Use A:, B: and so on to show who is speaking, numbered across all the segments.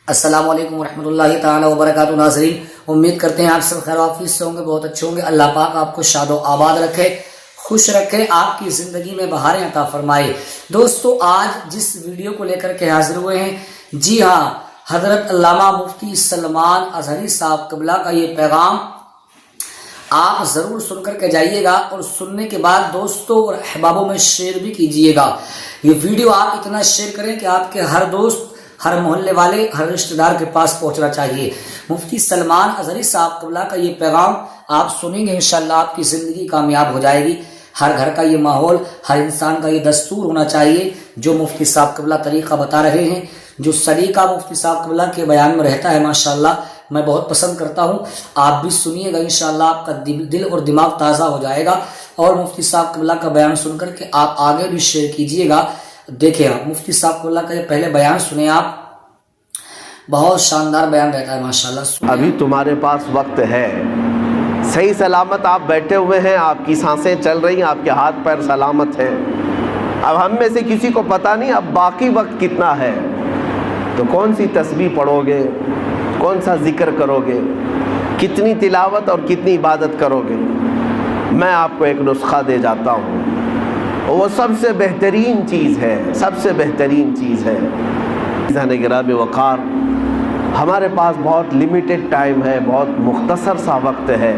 A: السلام علیکم ورحمۃ اللہ تعالی وبرکاتہ۔ ناظرین، امید کرتے ہیں آپ سب خیر وافیت سے ہوں گے، بہت اچھے ہوں گے۔ اللہ پاک آپ کو شاد و آباد رکھے، خوش رکھے، آپ کی زندگی میں بہاریں عطا فرمائے۔ دوستو، آج جس ویڈیو کو لے کر کے حاضر ہوئے ہیں، جی ہاں، حضرت علامہ مفتی سلمان اظہری صاحب قبلہ کا یہ پیغام آپ ضرور سن کر کے جائیے گا، اور سننے کے بعد دوستوں اور احبابوں میں شیئر بھی کیجیے گا۔ یہ ویڈیو آپ اتنا شیئر کریں کہ آپ کے ہر دوست، ہر محلے والے، ہر رشتہ دار کے پاس پہنچنا چاہیے۔ مفتی سلمان اظہری صاحب قبلہ کا یہ پیغام آپ سنیں گے، انشاءاللہ آپ کی زندگی کامیاب ہو جائے گی۔ ہر گھر کا یہ ماحول، ہر انسان کا یہ دستور ہونا چاہیے جو مفتی صاحب قبلہ طریقہ بتا رہے ہیں، جو سلیقہ مفتی صاحب قبلہ کے بیان میں رہتا ہے، ماشاءاللہ میں بہت پسند کرتا ہوں۔ آپ بھی سنیے گا، انشاءاللہ آپ کا دل اور دماغ تازہ ہو جائے گا، اور مفتی صاحب قبلہ کا بیان سن کر کے آپ آگے بھی شیئر کیجیے گا۔ دیکھیں، مفتی صاحب قبلہ کا یہ پہلے بیان سنیں آپ، بہت شاندار بیان رہتا ہے ماشاءاللہ۔
B: ابھی تمہارے پاس وقت ہے، صحیح سلامت آپ بیٹھے ہوئے ہیں، آپ کی سانسیں چل رہی ہیں، آپ کے ہاتھ پیر سلامت ہیں۔ اب ہم میں سے کسی کو پتہ نہیں اب باقی وقت کتنا ہے، تو کون سی تسبیح پڑھو گے، کون سا ذکر کرو گے، کتنی تلاوت اور کتنی عبادت کرو گے۔ میں آپ کو ایک نسخہ دے جاتا ہوں، وہ سب سے بہترین چیز ہے، سب سے بہترین چیز ہے۔ گرامی وقار، ہمارے پاس بہت لیمیٹڈ ٹائم ہے، بہت مختصر سا وقت ہے،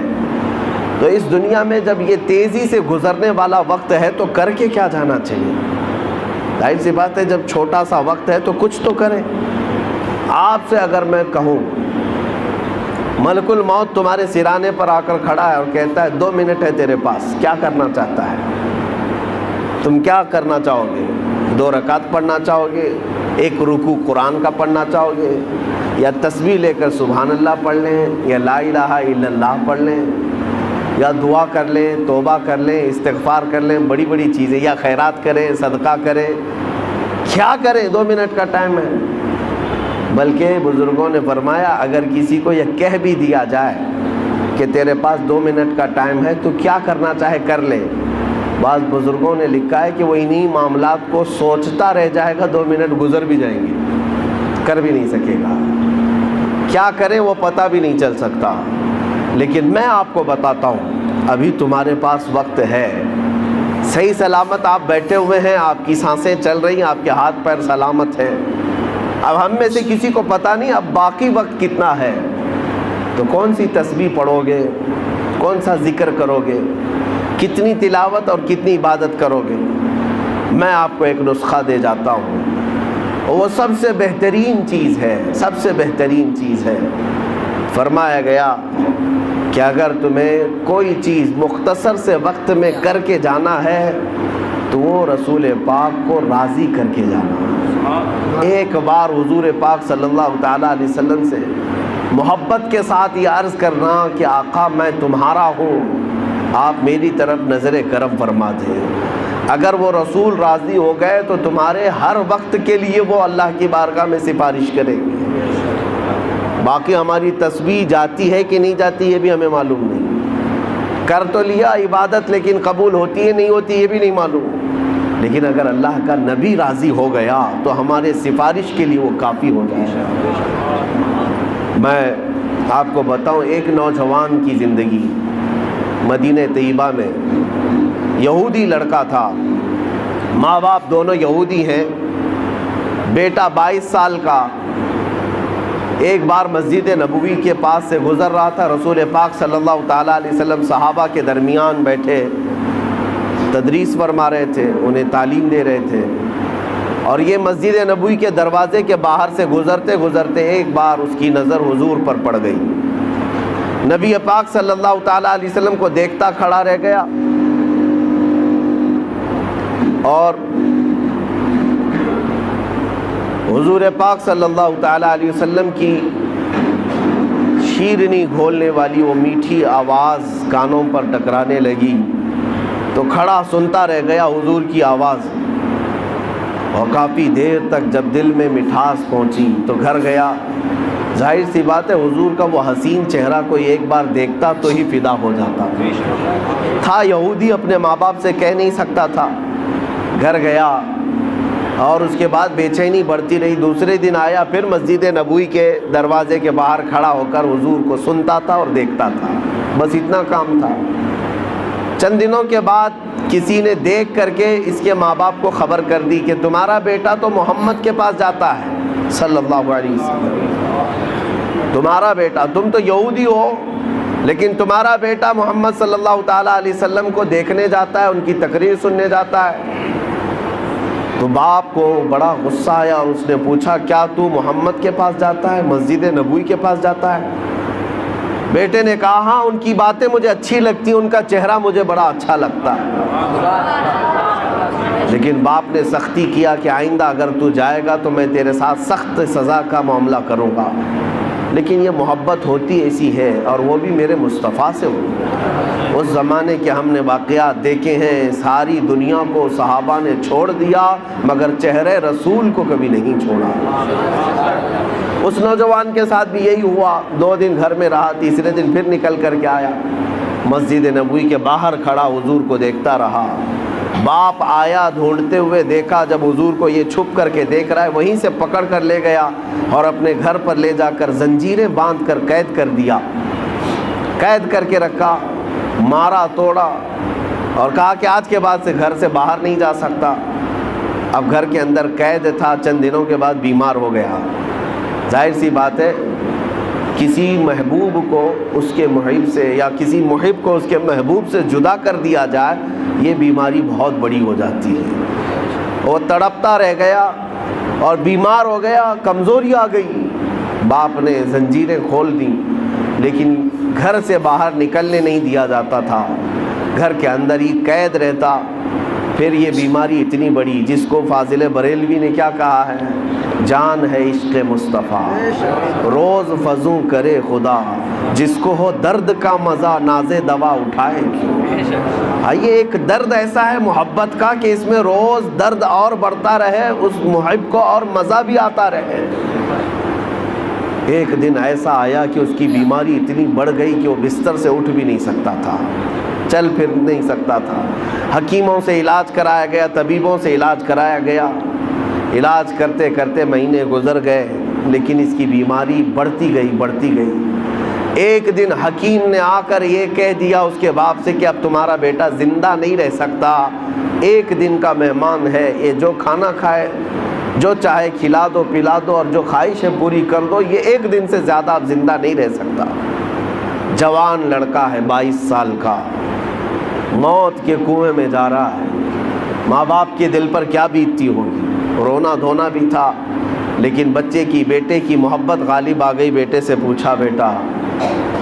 B: تو اس دنیا میں جب یہ تیزی سے گزرنے والا وقت ہے تو کر کے کیا جانا چاہیے؟ ظاہر سی بات ہے، جب چھوٹا سا وقت ہے تو کچھ تو کریں۔ آپ سے اگر میں کہوں ملک الموت تمہارے سرانے پر آ کر کھڑا ہے اور کہتا ہے 2 منٹ ہے تیرے پاس، کیا کرنا چاہتا ہے؟ تم کیا کرنا چاہو گے؟ 2 رکعت پڑھنا چاہو گے، 1 رکوع قرآن کا پڑھنا چاہو گے، یا تسبیح لے کر سبحان اللہ پڑھ لیں، یا لا الہ الا اللہ پڑھ لیں، یا دعا کر لیں، توبہ کر لیں، استغفار کر لیں، بڑی بڑی چیزیں، یا خیرات کریں، صدقہ کریں، کیا کریں؟ 2 منٹ کا ٹائم ہے۔ بلکہ بزرگوں نے فرمایا اگر کسی کو یہ کہہ بھی دیا جائے کہ تیرے پاس 2 منٹ کا ٹائم ہے تو کیا کرنا چاہے کر لے، بعض بزرگوں نے لکھا ہے کہ وہ انہی معاملات کو سوچتا رہ جائے گا، 2 منٹ گزر بھی جائیں گے، کر بھی نہیں سکے گا، کیا کریں وہ پتہ بھی نہیں چل سکتا۔ لیکن میں آپ کو بتاتا ہوں، ابھی تمہارے پاس وقت ہے، صحیح سلامت آپ بیٹھے ہوئے ہیں، آپ کی سانسیں چل رہی ہیں، آپ کے ہاتھ پیر سلامت ہیں۔ اب ہم میں سے کسی کو پتہ نہیں اب باقی وقت کتنا ہے، تو کون سی تسبیح پڑھو گے، کون سا ذکر کرو گے، کتنی تلاوت اور کتنی عبادت کرو گے۔ میں آپ کو ایک نسخہ دے جاتا ہوں، وہ سب سے بہترین چیز ہے، سب سے بہترین چیز ہے۔ فرمایا گیا کہ اگر تمہیں کوئی چیز مختصر سے وقت میں کر کے جانا ہے تو وہ رسول پاک کو راضی کر کے جانا۔ ایک بار حضور پاک صلی اللہ تعالیٰ علیہ وسلم سے محبت کے ساتھ یہ عرض کرنا کہ آقا میں تمہارا ہوں، آپ میری طرف نظر کرم فرما دیں۔ اگر وہ رسول راضی ہو گئے تو تمہارے ہر وقت کے لیے وہ اللہ کی بارگاہ میں سفارش کریں گے۔ باقی ہماری تسبیح جاتی ہے کہ نہیں جاتی یہ بھی ہمیں معلوم نہیں، کر تو لیا عبادت لیکن قبول ہوتی ہے نہیں ہوتی یہ بھی نہیں معلوم، لیکن اگر اللہ کا نبی راضی ہو گیا تو ہمارے سفارش کے لیے وہ کافی ہو جائے گا۔ میں آپ کو بتاؤں ایک نوجوان کی زندگی، مدینہ طیبہ میں یہودی لڑکا تھا، ماں باپ دونوں یہودی ہیں، بیٹا 22 سال کا، ایک بار مسجد نبوی کے پاس سے گزر رہا تھا، رسول پاک صلی اللہ تعالیٰ علیہ وسلم صحابہ کے درمیان بیٹھے تدریس فرما رہے تھے، انہیں تعلیم دے رہے تھے، اور یہ مسجد نبوی کے دروازے کے باہر سے گزرتے گزرتے ایک بار اس کی نظر حضور پر پڑ گئی۔ نبی پاک صلی اللہ تعالیٰ علیہ وسلم کو دیکھتا کھڑا رہ گیا، اور حضور پاک صلی اللہ تعالیٰ علیہ وسلم کی شیرنی گھولنے والی وہ میٹھی آواز کانوں پر ٹکرانے لگی، تو کھڑا سنتا رہ گیا حضور کی آواز، اور کافی دیر تک جب دل میں مٹھاس پہنچی تو گھر گیا۔ ظاہر سی بات ہے حضور کا وہ حسین چہرہ کوئی ایک بار دیکھتا تو ہی فدا ہو جاتا تھا۔ یہودی اپنے ماں باپ سے کہہ نہیں سکتا تھا، گھر گیا، اور اس کے بعد بے چینی بڑھتی رہی. دوسرے دن آیا پھر مسجد نبوی کے دروازے کے باہر کھڑا ہو کر حضور کو سنتا تھا اور دیکھتا تھا. بس اتنا کام تھا. چند دنوں کے بعد کسی نے دیکھ کر کے اس کے ماں باپ کو خبر کر دی کہ تمہارا بیٹا تو محمد کے پاس جاتا ہے صلی اللہ علیہ وسلم. تمہارا بیٹا, تم تو یہودی ہو لیکن تمہارا بیٹا محمد صلی اللہ تعالیٰ علیہ وسلم کو دیکھنے جاتا ہے, ان کی تقریر سننے جاتا ہے. تو باپ کو بڑا غصہ آیا اور اس نے پوچھا کیا تو محمد کے پاس جاتا ہے, مسجد نبوی کے پاس جاتا ہے؟ بیٹے نے کہا ہاں, ان کی باتیں مجھے اچھی لگتی, ان کا چہرہ مجھے بڑا اچھا لگتا ہے. لیکن باپ نے سختی کیا کہ آئندہ اگر تو جائے گا تو میں تیرے ساتھ سخت سزا کا معاملہ کروں گا. لیکن یہ محبت ہوتی ایسی ہے, اور وہ بھی میرے مصطفیٰ سے ہوئی. اس زمانے کے ہم نے واقعات دیکھے ہیں, ساری دنیا کو صحابہ نے چھوڑ دیا مگر چہرے رسول کو کبھی نہیں چھوڑا. اس نوجوان کے ساتھ بھی یہی ہوا. 2 دن گھر میں رہا, تیسرے دن پھر نکل کر کے آیا, مسجد نبوی کے باہر کھڑا حضور کو دیکھتا رہا. باپ آیا ڈھونڈتے ہوئے, دیکھا جب حضور کو یہ چھپ کر کے دیکھ رہا ہے, وہیں سے پکڑ کر لے گیا اور اپنے گھر پر لے جا کر زنجیریں باندھ کر قید کر دیا. قید کر کے رکھا, مارا توڑا اور کہا کہ آج کے بعد سے گھر سے باہر نہیں جا سکتا. اب گھر کے اندر قید تھا, چند دنوں کے بعد بیمار ہو گیا. ظاہر سی بات ہے کسی محبوب کو اس کے محب سے, یا کسی محب کو اس کے محبوب سے جدا کر دیا جائے, یہ بیماری بہت بڑی ہو جاتی ہے. وہ تڑپتا رہ گیا اور بیمار ہو گیا, کمزوری آ گئی. باپ نے زنجیریں کھول دیں لیکن گھر سے باہر نکلنے نہیں دیا جاتا تھا, گھر کے اندر ہی قید رہتا. پھر یہ بیماری اتنی بڑی جس کو فاضل بریلوی نے کیا کہا ہے, جان ہے عشق مصطفیٰ روز فزوں کرے خدا, جس کو ہو درد کا مزہ ناز دوا اٹھائے کیوں. یہ ایک درد ایسا ہے محبت کا کہ اس میں روز درد اور بڑھتا رہے, اس محب کو اور مزہ بھی آتا رہے. ایک دن ایسا آیا کہ اس کی بیماری اتنی بڑھ گئی کہ وہ بستر سے اٹھ بھی نہیں سکتا تھا, چل پھر نہیں سکتا تھا. حکیموں سے علاج کرایا گیا, طبیبوں سے علاج کرایا گیا. علاج کرتے کرتے مہینے گزر گئے لیکن اس کی بیماری بڑھتی گئی. ایک دن حکیم نے آ کر یہ کہہ دیا اس کے باپ سے کہ اب تمہارا بیٹا زندہ نہیں رہ سکتا, ایک دن کا مہمان ہے, یہ جو کھانا کھائے, جو چاہے کھلا دو پلا دو اور جو خواہش ہے پوری کر دو, یہ ایک دن سے زیادہ اب زندہ نہیں رہ سکتا. جوان لڑکا ہے 22 سال کا, موت کے کنویں میں جا رہا ہے. ماں باپ کے دل پر کیا بیتتی ہوگی, رونا دھونا بھی تھا لیکن بچے کی, بیٹے کی محبت غالب آ گئی. بیٹے سے پوچھا بیٹا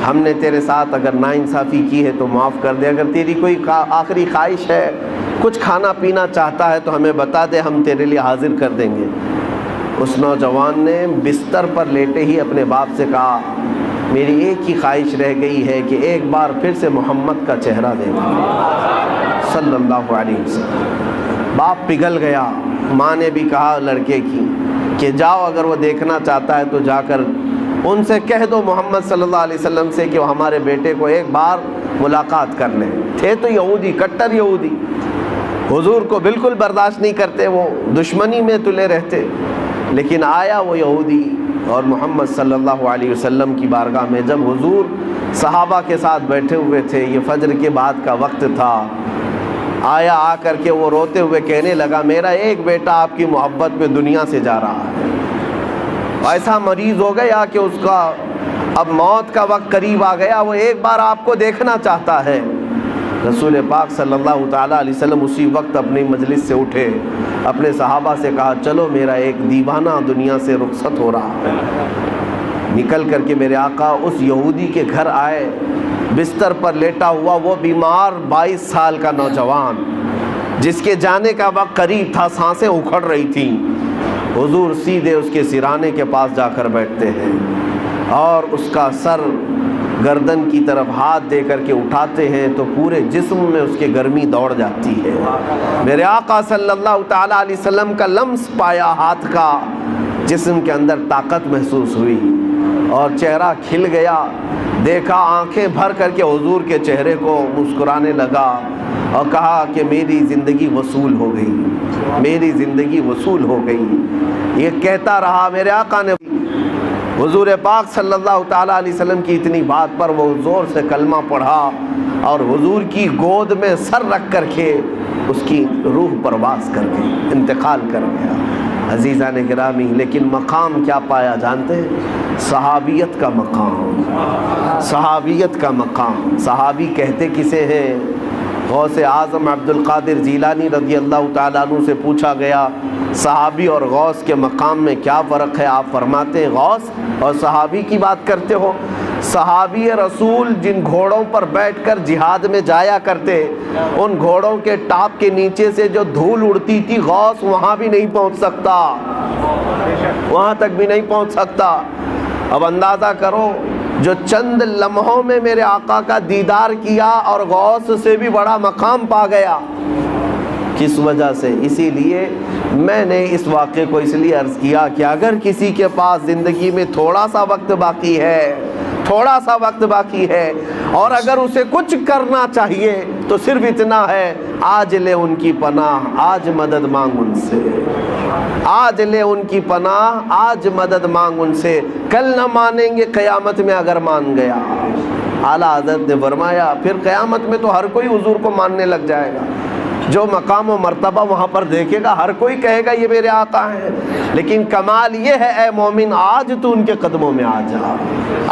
B: ہم نے تیرے ساتھ اگر ناانصافی کی ہے تو معاف کر دے, اگر تیری کوئی آخری خواہش ہے, کچھ کھانا پینا چاہتا ہے تو ہمیں بتا دے, ہم تیرے لیے حاضر کر دیں گے. اس نوجوان نے بستر پر لیٹے ہی اپنے باپ سے کہا میری ایک ہی خواہش رہ گئی ہے کہ ایک بار پھر سے محمد کا چہرہ دیکھوں صلی اللہ علیہ وسلم. باپ پگھل گیا. ماں نے بھی کہا لڑکے کی کہ جاؤ, اگر وہ دیکھنا چاہتا ہے تو جا کر ان سے کہہ دو محمد صلی اللہ علیہ وسلم سے کہ وہ ہمارے بیٹے کو ایک بار ملاقات کر لیں. تھے تو یہودی, کٹر یہودی, حضور کو بالکل برداشت نہیں کرتے, وہ دشمنی میں تلے رہتے. لیکن آیا وہ یہودی اور محمد صلی اللہ علیہ وسلم کی بارگاہ میں جب حضور صحابہ کے ساتھ بیٹھے ہوئے تھے, یہ فجر کے بعد کا وقت تھا, آیا, آ کر کے وہ روتے ہوئے کہنے لگا میرا ایک بیٹا آپ کی محبت میں دنیا سے جا رہا ہے. ایسا مریض ہو گیا کہ اس کا اب موت کا وقت قریب آ گیا, وہ ایک بار آپ کو دیکھنا چاہتا ہے. رسول پاک صلی اللہ تعالیٰ علیہ وسلم اسی وقت اپنی مجلس سے اٹھے, اپنے صحابہ سے کہا چلو میرا ایک دیوانہ دنیا سے رخصت ہو رہا ہے. نکل کر کے میرے آقا اس یہودی کے گھر آئے. بستر پر لیٹا ہوا وہ بیمار 22 سال کا نوجوان جس کے جانے کا وقت قریب تھا, سانسیں اکھڑ رہی تھیں. حضور سیدھے اس کے سرانے کے پاس جا کر بیٹھتے ہیں اور اس کا سر گردن کی طرف ہاتھ دے کر کے اٹھاتے ہیں تو پورے جسم میں اس کے گرمی دوڑ جاتی ہے. میرے آقا صلی اللہ تعالیٰ علیہ وسلم کا لمس پایا ہاتھ کا, جسم کے اندر طاقت محسوس ہوئی اور چہرہ کھل گیا. دیکھا, آنکھیں بھر کر کے حضور کے چہرے کو مسکرانے لگا. اور کہا کہ میری زندگی وصول ہو گئی، میری زندگی وصول ہو گئی۔ یہ کہتا رہا میرے آقا نے حضور پاک صلی اللہ تعالیٰ علیہ وسلم کی اتنی بات پر وہ زور سے کلمہ پڑھا اور حضور کی گود میں سر رکھ کر کے اس کی روح پرواز کر گئی، انتقال کر گیا۔ عزیزان گرامی، لیکن مقام کیا پایا جانتے ہیں؟ صحابیت کا مقام، صحابیت کا مقام۔ صحابی کہتے کسے ہیں؟ غوث اعظم عبد القادر جیلانی رضی اللہ تعالیٰ عنہ سے پوچھا گیا صحابی اور غوث کے مقام میں کیا فرق ہے؟ آپ فرماتے ہیں غوث اور صحابی کی بات کرتے ہو؟ صحابی رسول جن گھوڑوں پر بیٹھ کر جہاد میں جایا کرتے، ان گھوڑوں کے ٹاپ کے نیچے سے جو دھول اڑتی تھی، غوث وہاں بھی نہیں پہنچ سکتا، وہاں تک بھی نہیں پہنچ سکتا۔ اب اندازہ کرو، جو چند لمحوں میں میرے آقا کا دیدار کیا اور غوث سے بھی بڑا مقام پا گیا، کس وجہ سے؟ اسی لیے میں نے اس واقعے کو اس لیے عرض کیا کہ اگر کسی کے پاس زندگی میں تھوڑا سا وقت باقی ہے، تھوڑا سا وقت باقی ہے، اور اگر اسے کچھ کرنا چاہیے تو صرف اتنا ہے، آج لے ان کی پناہ، آج مدد مانگ ان سے، آج لے ان کی پناہ، آج مدد مانگ ان سے، کل نہ مانیں گے قیامت میں اگر مان گیا۔ اعلیٰ حضرت نے فرمایا پھر قیامت میں تو ہر کوئی حضور کو ماننے لگ جائے گا، جو مقام و مرتبہ وہاں پر دیکھے گا ہر کوئی کہے گا یہ میرے آقا ہیں، لیکن کمال یہ ہے اے مومن آج تو ان کے قدموں میں آ جا،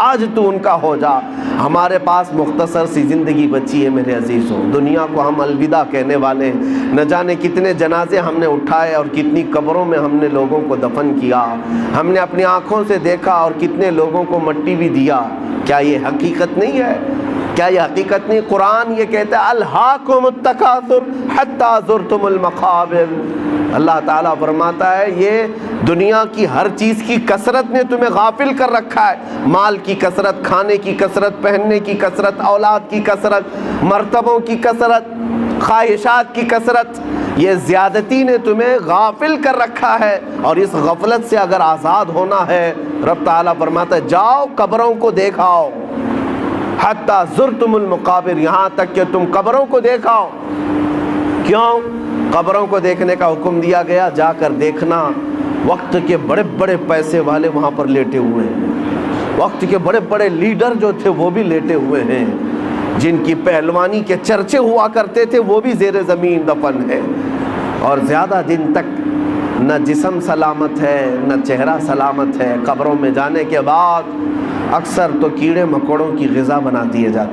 B: آج تو ان کا ہو جا۔ ہمارے پاس مختصر سی زندگی بچی ہے میرے عزیزوں، دنیا کو ہم الوداع کہنے والے ہیں، نہ جانے کتنے جنازے ہم نے اٹھائے اور کتنی قبروں میں ہم نے لوگوں کو دفن کیا، ہم نے اپنی آنکھوں سے دیکھا اور کتنے لوگوں کو مٹی بھی دیا۔ کیا یہ حقیقت نہیں ہے؟ کیا یہ حقیقت نہیں؟ قرآن یہ کہتا ہے الہاکم التکاثر حتی زرتم المقابر۔ اللہ تعالیٰ فرماتا ہے یہ دنیا کی ہر چیز کی کثرت نے تمہیں غافل کر رکھا ہے، مال کی کثرت، کھانے کی کثرت، پہننے کی کثرت، اولاد کی کثرت، مرتبوں کی کثرت، خواہشات کی کثرت، یہ زیادتی نے تمہیں غافل کر رکھا ہے، اور اس غفلت سے اگر آزاد ہونا ہے رب تعالیٰ فرماتا ہے جاؤ قبروں کو دیکھاؤ، حتی زرتم المقابر، یہاں تک کہ تم قبروں کو دیکھاؤ۔ کیوں قبروں کو دیکھنے کا حکم دیا گیا؟ جا کر دیکھنا وقت کے بڑے بڑے پیسے والے وہاں پر لیٹے ہوئے ہیں، وقت کے بڑے بڑے لیڈر جو تھے وہ بھی لیٹے ہوئے ہیں، جن کی پہلوانی کے چرچے ہوا کرتے تھے وہ بھی زیر زمین دفن ہے، اور زیادہ دن تک نہ جسم سلامت ہے نہ چہرہ سلامت ہے۔ قبروں میں جانے کے بعد اکثر تو کیڑے مکوڑوں کی غذا بنا دیے جاتے